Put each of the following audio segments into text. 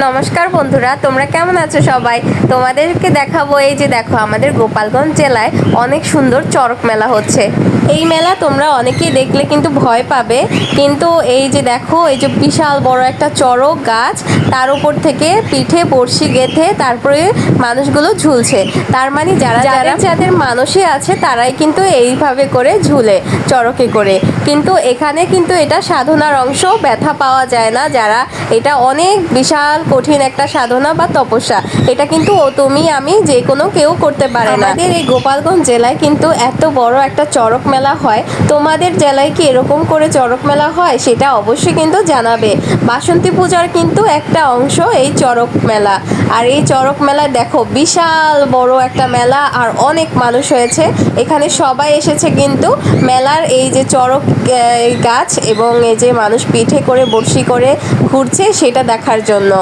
নমস্কার বন্ধুরা, তোমরা কেমন আছো সবাই? তোমাদেরকে দেখাবো, এই যে দেখো আমাদের গোপালগঞ্জ জেলায় অনেক সুন্দর চড়ক মেলা হচ্ছে। এই মেলা তোমরা অনেকেই দেখলে কিন্তু ভয় পাবে, কিন্তু এই যে দেখো, এই যে বিশাল বড় একটা চড়ক গাছ, তার উপর থেকে পিঠে বড়শি গেঁথে তারপরে মানুষগুলো ঝুলছে। তার মানে যারা যারা যাদের মানসিক আছে তারাই কিন্তু এইভাবে করে ঝুলে চড়কে করে। কিন্তু এখানে কিন্তু এটা সাধনার অংশ, ব্যথা পাওয়া যায় না। যারা এটা অনেক বিশাল কঠিন একটা সাধনা বা তপস্যা, এটা কিন্তু তুমি আমি যে কোনো কেউ করতে পারে না। আমাদের এই গোপালগঞ্জ জেলায় কিন্তু এত বড় একটা চড়ক মেলা হয়। তোমাদের জেলায় কি এরকম করে চড়ক মেলা হয় সেটা অবশ্যই কিন্তু জানাবে। বাসন্তী পূজার কিন্তু একটা অংশ এই চড়ক মেলা। আর এই চড়ক মেলায় দেখো বিশাল বড় একটা মেলা, আর অনেক মানুষ হয়েছে এখানে, সবাই এসেছে কিন্তু মেলার এই যে চড়ক গাছ এবং এই যে মানুষ পিঠে করে বড়শি করে ঘুরছে সেটা দেখার জন্য।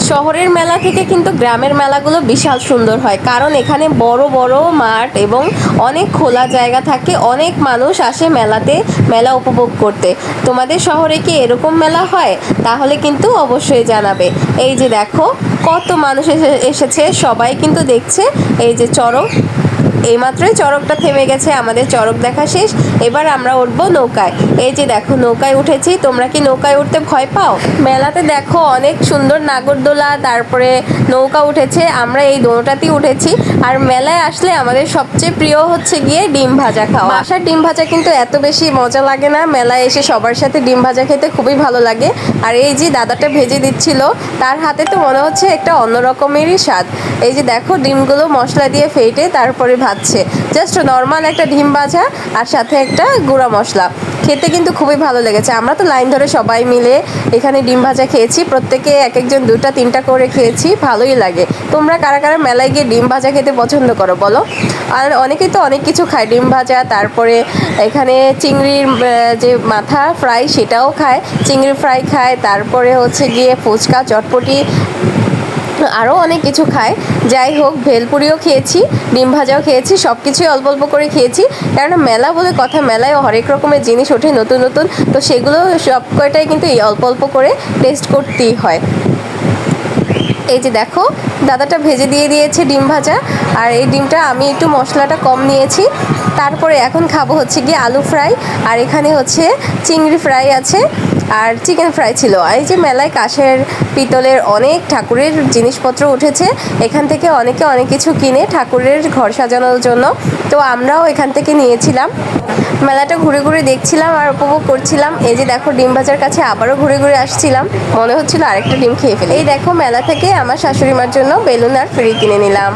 শহরের মেলা থেকে কিন্তু গ্রামের মেলাগুলো বিশাল সুন্দর হয়, কারণ এখানে বড় বড় মাঠ এবং অনেক খোলা জায়গা থাকে, অনেক মানুষ আসে মেলাতে মেলা উপভোগ করতে। তোমাদের শহরে কি এরকম মেলা হয়? তাহলে কিন্তু অবশ্যই জানাবে। এই যে দেখো কত মানুষ এসেছে, সবাই কিন্তু দেখছে এই যে চড়ক। এইমাত্রই চড়কটা থেমে গেছে, আমাদের চড়ক দেখা শেষ। এবার আমরা উঠবো নৌকায়। এই যে দেখো নৌকায় উঠেছি। তোমরা কি নৌকায় উঠতে ভয় পাও? মেলাতে দেখো অনেক সুন্দর নাগরদোলা, তারপরে নৌকা উঠেছে, আমরা এই দোনোটাতেই উঠেছি। আর মেলায় আসলে আমাদের সবচেয়ে প্রিয় হচ্ছে গিয়ে ডিম ভাজা খাওয়া। বাসার ডিম ভাজা কিন্তু এত বেশি মজা লাগে না, মেলায় এসে সবার সাথে ডিম ভাজা খেতে খুবই ভালো লাগে। আর এই যে দাদাটা ভেজে দিচ্ছিল, তার হাতে তো মনে হচ্ছে একটা অন্য রকমেরই স্বাদ। এই যে দেখো ডিমগুলো মশলা দিয়ে ফেটে তারপরে ভাজছে, জাস্ট নর্মাল একটা ডিম ভাজা আর সাথে একটা গুঁড়া মশলা। খেতে কিন্তু খুবই ভালো লেগেছে। আমরা তো লাইন ধরে সবাই মিলে এখানে ডিম ভাজা খেয়েছি, প্রত্যেকে এক একজন দুটা তিনটা করে খেয়েছি, ভালোই লাগে। তোমরা কারা কারা মেলায় গিয়ে ডিম ভাজা খেতে পছন্দ করো বলো? আর অনেকেই তো অনেক কিছু খায়, ডিম ভাজা, তারপরে এখানে চিংড়ির যে মাথা ফ্রাই সেটাও খায়, চিংড়ি ফ্রাই খায়, তারপরে হচ্ছে গিয়ে ফুচকা, চটপটি, আরও অনেক কিছু খায়। যাই হোক, ভেলপুরিও খেয়েছি, ডিম ভাজাও খেয়েছি, সব কিছুই অল্প অল্প করে খেয়েছি। কারণ মেলা বলে কথা, মেলায় হরেক রকমের জিনিস ওঠে নতুন নতুন, তো সেগুলো সব কয়টাই কিন্তু এই অল্প অল্প করে টেস্ট করতেই হয়। এই যে দেখো দাদাটা ভেজে দিয়ে দিয়েছে ডিম ভাজা, আর এই ডিমটা আমি একটু মশলাটা কম নিয়েছি। তারপরে এখন খাবো হচ্ছে গিয়ে আলু ফ্রাই, আর এখানে হচ্ছে চিংড়ি ফ্রাই আছে, আর চিকেন ফ্রাই ছিল। আর এই যে মেলায় কাঁসের পিতলের অনেক ঠাকুরের জিনিসপত্র উঠেছে, এখান থেকে অনেকে অনেক কিছু কিনে ঠাকুরের ঘর সাজানোর জন্য, তো আমরাও এখান থেকে নিয়েছিলাম। মেলাটা ঘুরে ঘুরে দেখছিলাম আর উপভোগ করছিলাম। এই যে দেখো ডিম ভাজার কাছে আবারও ঘুরে ঘুরে আসছিলাম, মনে হচ্ছিল আরেকটা ডিম খেয়ে ফেলি। এই দেখো মেলা থেকে আমার শাশুড়ি মার জন্য বেলুন আর ফ্রি কিনে নিলাম।